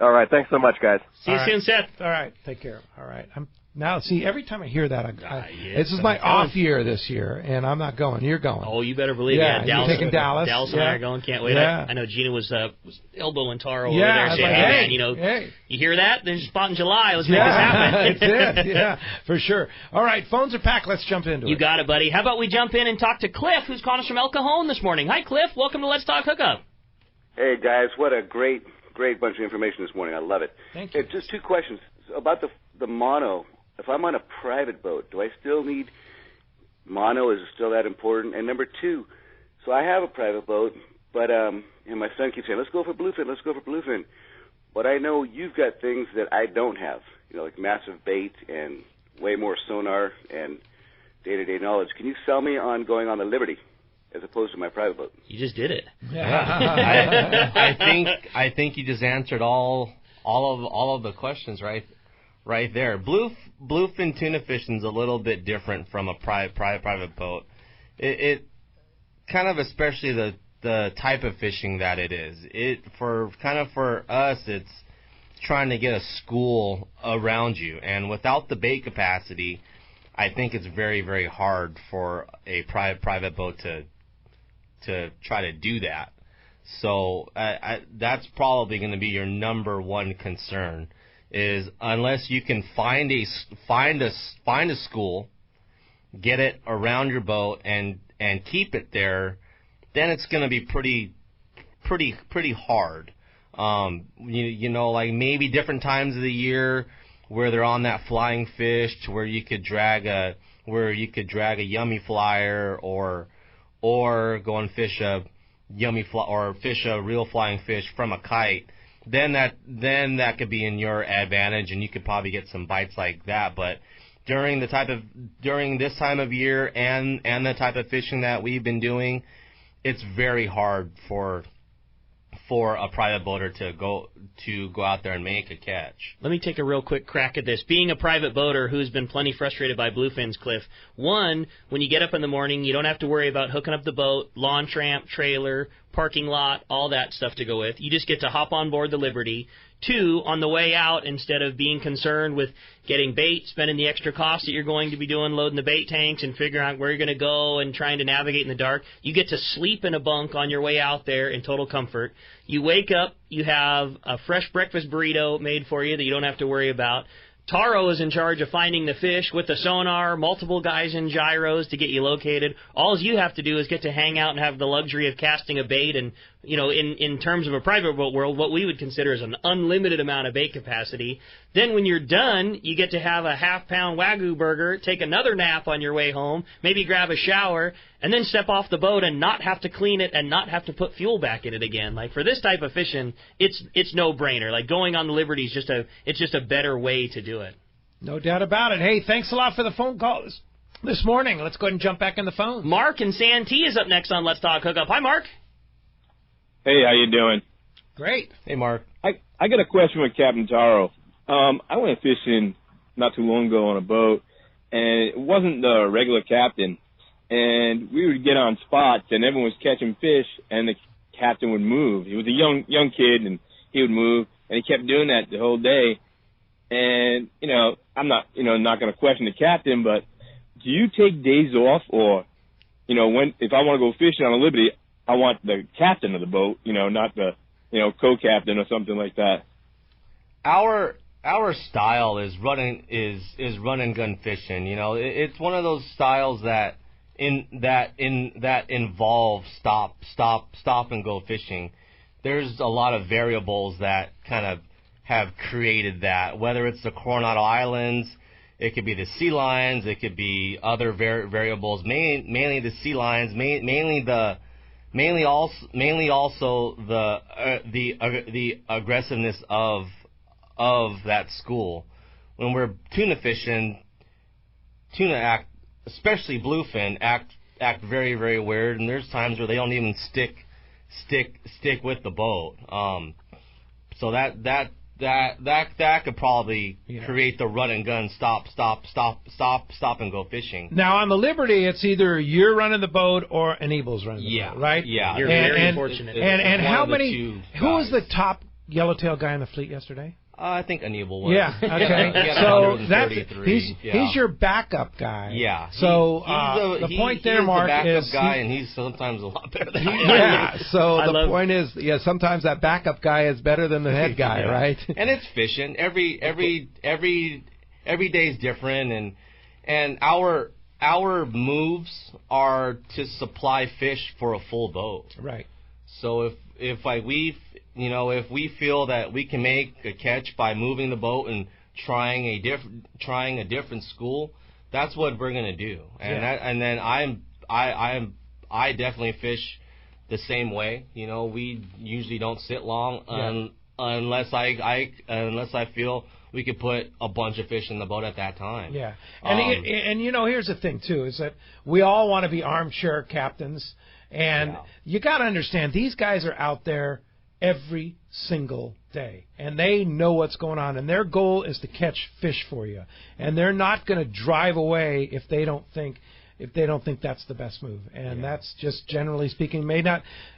All right. Thanks so much, guys. See you soon, Seth. All right. Take care. All right. Now, see, every time I hear that, yes, this is my off year this year, and I'm not going. You're going. Oh, you better believe it. Yeah, Dallas, you're taking Dallas. Dallas and I are going. Can't wait. Yeah. I know Gina was elbowing Taro over Yeah, there I was saying, like, hey, hey, man, you know, hey. you hear that? There's a spot in July. Let's make this happen. That's it. Yeah, for sure. All right, phones are packed. Let's jump into it. You got it, buddy. How about we jump in and talk to Cliff, who's calling us from El Cajon this morning. Hi, Cliff. Welcome to Let's Talk Hookup. Hey, guys. What a great bunch of information this morning. I love it. Thank you. Just two questions about the mono. If I'm on a private boat, do I still need mono? Is it still that important? And number two, so I have a private boat, but and my son keeps saying, let's go for bluefin, let's go for bluefin. But I know you've got things that I don't have, like massive bait and way more sonar and day-to-day knowledge. Can you sell me on going on the Liberty as opposed to my private boat? You just did it. I think you just answered all of the questions right there. Bluefin tuna fishing is a little bit different from a private boat. It kind of, especially the type of fishing that it is. For us, it's trying to get a school around you, and without the bait capacity, I think it's very, very hard for a private boat to try to do that. So that's probably going to be your number one concern. Is unless you can find a school, get it around your boat and keep it there, then it's going to be pretty hard. Like maybe different times of the year where they're on that flying fish, to where you could drag a yummy flyer or go and fish a yummy or fish a real flying fish from a kite. Then that could be in your advantage, and you could probably get some bites like that. But during this time of year and the type of fishing that we've been doing, it's very hard for a private boater to go out there and make a catch. Let me take a real quick crack at this. Being a private boater who's been plenty frustrated by bluefins, Cliff, one, when you get up in the morning, you don't have to worry about hooking up the boat, lawn tramp, trailer, parking lot, all that stuff to go with. You just get to hop on board the Liberty. Two, on the way out, instead of being concerned with getting bait, spending the extra cost that you're going to be doing, loading the bait tanks and figuring out where you're going to go and trying to navigate in the dark, you get to sleep in a bunk on your way out there in total comfort. You wake up, you have a fresh breakfast burrito made for you that you don't have to worry about. Taro is in charge of finding the fish with the sonar, multiple guys in gyros to get you located. All you have to do is get to hang out and have the luxury of casting a bait and, in terms of a private boat world, what we would consider as an unlimited amount of bait capacity. Then when you're done, you get to have a half-pound Wagyu burger, take another nap on your way home, maybe grab a shower, and then step off the boat and not have to clean it and not have to put fuel back in it again. Like, for this type of fishing, it's no-brainer. Like, going on the Liberty is just a better way to do it. No doubt about it. Hey, thanks a lot for the phone call this morning. Let's go ahead and jump back in the phone. Mark in Santee is up next on Let's Talk Hookup. Hi, Mark. Hey, how you doing? Great. Hey, Mark. I got a question with Captain Taro. I went fishing not too long ago on a boat, and it wasn't the regular captain. And we would get on spots, and everyone was catching fish, and the captain would move. He was a young kid, and he would move, and he kept doing that the whole day. And, I'm not going to question the captain, but do you take days off, or, if I want to go fishing on a Liberty, I want the captain of the boat, not the, co-captain or something like that? Our style is run and gun fishing. It's one of those styles that involve stop and go fishing. There's a lot of variables that kind of have created that, whether it's the Coronado Islands, It could be the sea lions. It could be other variables. Mainly the sea lions. Mainly also the aggressiveness of that school. When we're tuna fishing, tuna act, especially bluefin, act very, very weird, and there's times where they don't even stick with the boat. So that could probably create the run and gun, stop and go fishing. Now on the Liberty, it's either you're running the boat or an Eagle's running the boat, right? Yeah, you're very fortunate. And how many? Who was the top yellowtail guy in the fleet yesterday? I think Anibal was. Yeah, okay. So he's your backup guy. Yeah. So the point there, Mark, is the backup guy, and he's sometimes a lot better than I am. Yeah. So the point is, sometimes that backup guy is better than the head guy, right? And it's fishing. Every day is different, and our moves are to supply fish for a full boat. Right. So if we feel that we can make a catch by moving the boat and trying a different school, that's what we're gonna do. And then I definitely fish the same way. We usually don't sit long unless I feel we could put a bunch of fish in the boat at that time. Yeah. And here's the thing too, is that we all want to be armchair captains, and you got to understand these guys are out there every single day, and they know what's going on, and their goal is to catch fish for you, and they're not going to drive away if they don't think that's the best move. And that's just generally speaking,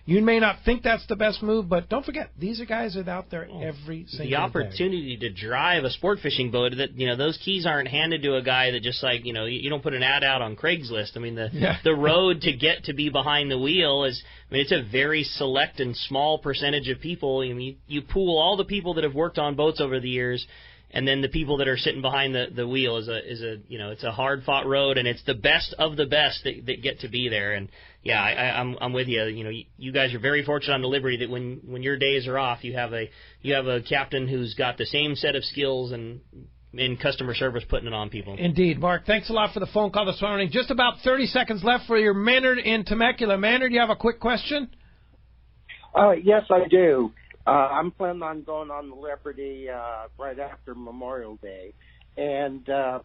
you may not think that's the best move, but don't forget, these guys are out there every single day. The opportunity to drive a sport fishing boat, that those keys aren't handed to a guy that just you don't put an ad out on Craigslist. I mean, the road to get to be behind the wheel it's a very select and small percentage of people. You pool all the people that have worked on boats over the years, and then the people that are sitting behind the wheel it's a hard fought road, and it's the best of the best that get to be there. And I'm with you. You guys are very fortunate on the Liberty that when your days are off, you have a captain who's got the same set of skills and in customer service putting it on people. Indeed, Mark. Thanks a lot for the phone call this morning. Just about 30 seconds left for your Maynard in Temecula. Maynard, you have a quick question? Yes, I do. I'm planning on going on the Liberty right after Memorial Day, and I'm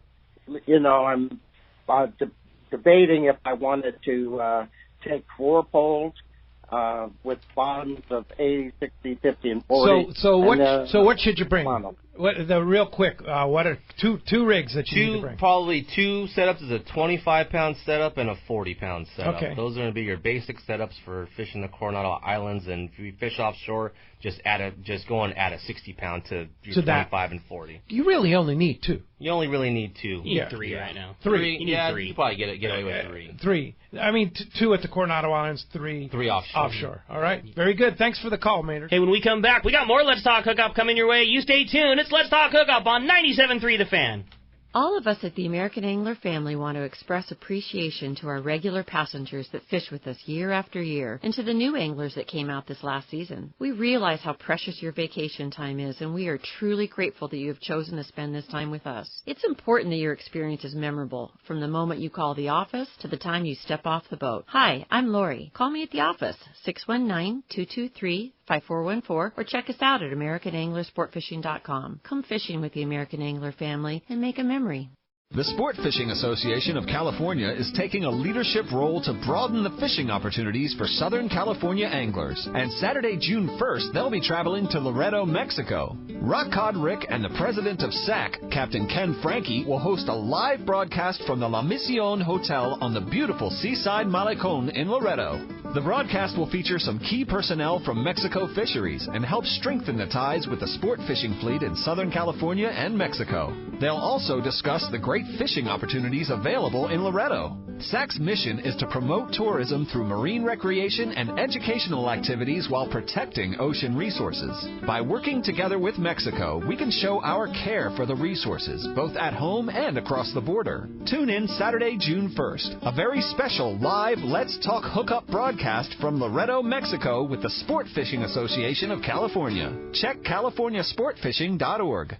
debating if I wanted to take 4 poles with bonds of 80, 60, 50, and 40. So what should you bring? Real quick, what are two rigs that you need to bring? Probably 2 setups is a 25-pound setup and a 40-pound setup. Okay. Those are going to be your basic setups for fishing the Coronado Islands, and if you fish offshore, just go and add a 60-pound to your 25 and 40. You really only need 2. You only really need 2. You need 3 right now. 3. You need 3. You probably get away with 3. 3. I mean, 2 at the Coronado Islands, 3 offshore. All right. Very good. Thanks for the call, Maynard. Hey, when we come back, we got more Let's Talk Hookup coming your way. You stay tuned. It's Let's Talk Hookup on 97.3 The Fan. All of us at the American Angler family want to express appreciation to our regular passengers that fish with us year after year, and to the new anglers that came out this last season. We realize how precious your vacation time is, and we are truly grateful that you have chosen to spend this time with us. It's important that your experience is memorable, from the moment you call the office to the time you step off the boat. Hi, I'm Lori. Call me at the office, 619-223-5414, or check us out at AmericanAnglerSportFishing.com. Come fishing with the American Angler family and make a memory. The Sport Fishing Association of California is taking a leadership role to broaden the fishing opportunities for Southern California anglers. And Saturday, June 1st, they'll be traveling to Laredo, Mexico. Rock Cod Rick and the president of SAC, Captain Ken Frankie, will host a live broadcast from the La Misión Hotel on the beautiful seaside Malecón in Laredo. The broadcast will feature some key personnel from Mexico Fisheries and help strengthen the ties with the sport fishing fleet in Southern California and Mexico. They'll also discuss the great fishing opportunities available in Laredo. SAC's mission is to promote tourism through marine recreation and educational activities while protecting ocean resources. By working together with Mexico, we can show our care for the resources, both at home and across the border. Tune in Saturday, June 1st, a very special live Let's Talk Hookup broadcast from Laredo, Mexico with the Sport Fishing Association of California. Check CaliforniaSportFishing.org.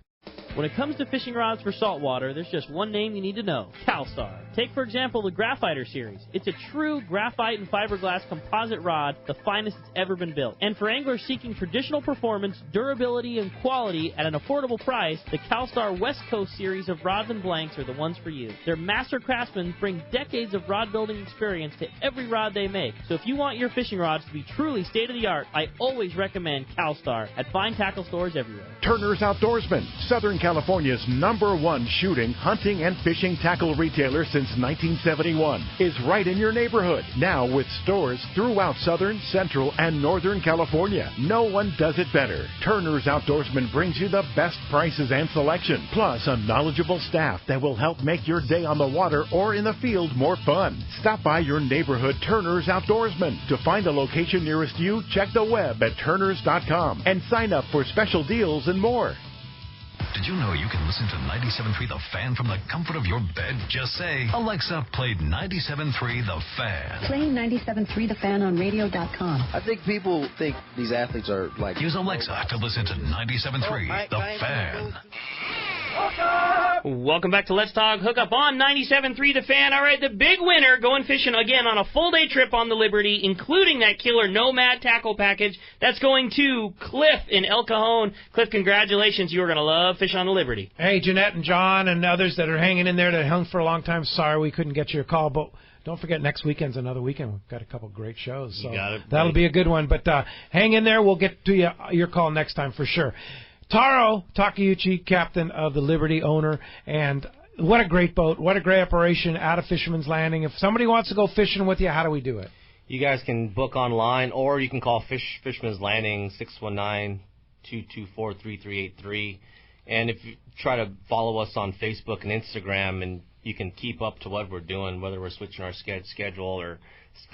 When it comes to fishing rods for saltwater, there's just one name you need to know: CalStar. Take, for example, the Graphiter series. It's a true graphite and fiberglass composite rod, the finest it's ever been built. And for anglers seeking traditional performance, durability, and quality at an affordable price, the CalStar West Coast series of rods and blanks are the ones for you. Their master craftsmen bring decades of rod building experience to every rod they make. So if you want your fishing rods to be truly state-of-the-art, I always recommend CalStar at fine tackle stores everywhere. Turner's Outdoorsman, Southern California's #1 shooting, hunting, and fishing tackle retailer since 1971, is right in your neighborhood. Now with stores throughout Southern, Central, and Northern California. No one does it better. Turner's Outdoorsman brings you the best prices and selection, plus a knowledgeable staff that will help make your day on the water or in the field more fun. Stop by your neighborhood Turner's Outdoorsman. To find a location nearest you, check the web at turners.com and sign up for special deals and more. Did you know you can listen to 97.3 The Fan from the comfort of your bed? Just say, Alexa, play 97.3 The Fan. Play 97.3 The Fan on radio.com. I think people think these athletes are like... Use Alexa to listen to 97.3 The Fan. Welcome back to Let's Talk Hookup on 97.3 The Fan. All right, the big winner going fishing again on a full-day trip on the Liberty, including that killer Nomad tackle package. That's going to Cliff in El Cajon. Cliff, congratulations. You are going to love fishing on the Liberty. Hey, Jeanette and John and others that are hanging in there that hung for a long time, sorry we couldn't get your call, but don't forget next weekend's another weekend. We've got a couple great shows, so that'll be a good one. But hang in there. We'll get to your call next time for sure. Taro, Takeuchi, captain of the Liberty, owner, and what a great boat, what a great operation out of Fisherman's Landing. If somebody wants to go fishing with you, how do we do it? You guys can book online, or you can call Fisherman's Landing, 619-224-3383. And if you try to follow us on Facebook and Instagram, and you can keep up to what we're doing, whether we're switching our schedule or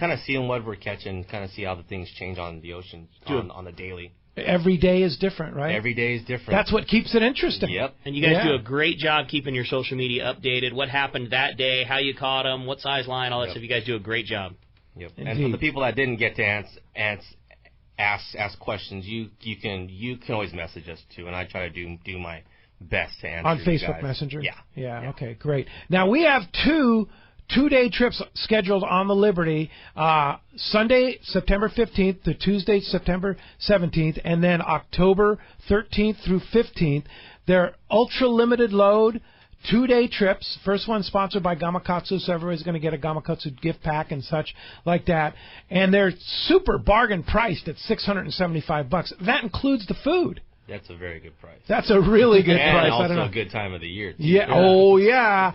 kind of seeing what we're catching, kind of see how the things change on the ocean on the daily. Every day is different, right? Every day is different. That's what keeps it interesting. Yep. And you guys do a great job keeping your social media updated. What happened that day, how you caught them, what size line, all that stuff. You guys do a great job. Yep. Indeed. And for the people that didn't get to ask questions, you can always message us too, and I try to do my best to answer on Facebook guys. Messenger. Yeah. Okay, great. Now we have two-day trips scheduled on the Liberty, Sunday, September 15th to Tuesday, September 17th, and then October 13th through 15th. They're ultra-limited load, two-day trips. First one sponsored by Gamakatsu, so everybody's going to get a Gamakatsu gift pack and such like that. And they're super bargain priced at $675. That includes the food. That's a very good price. That's a really good price. And also I don't know. a good time of the year, too. Yeah. Oh, yeah.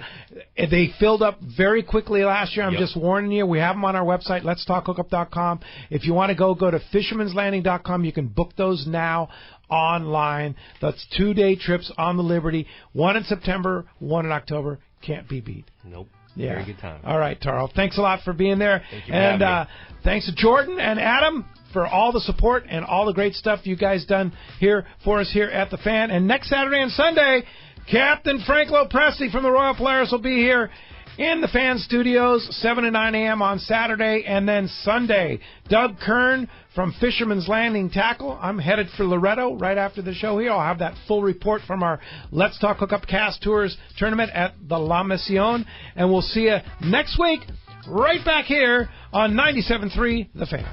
They filled up very quickly last year. I'm just warning you. We have them on our website, letstalkhookup.com. If you want to go to fishermanslanding.com. You can book those now online. That's two-day trips on the Liberty. One in September, one in October. Can't be beat. Nope. Yeah. Very good time. All right, Taro. Thanks a lot for being there. Thank you for having me. Thanks to Jordan and Adam for all the support and all the great stuff you guys done here for us here at the Fan. And next Saturday and Sunday, Captain Frank Lopresti from the Royal Polaris will be here in the Fan Studios, 7 to 9 a.m. on Saturday, and then Sunday, Doug Kern from Fisherman's Landing Tackle. I'm headed for Loretto right after the show here. I'll have that full report from our Let's Talk Hookup Cast Tours tournament at the La Mission, and we'll see you next week right back here on 97.3 The Fan.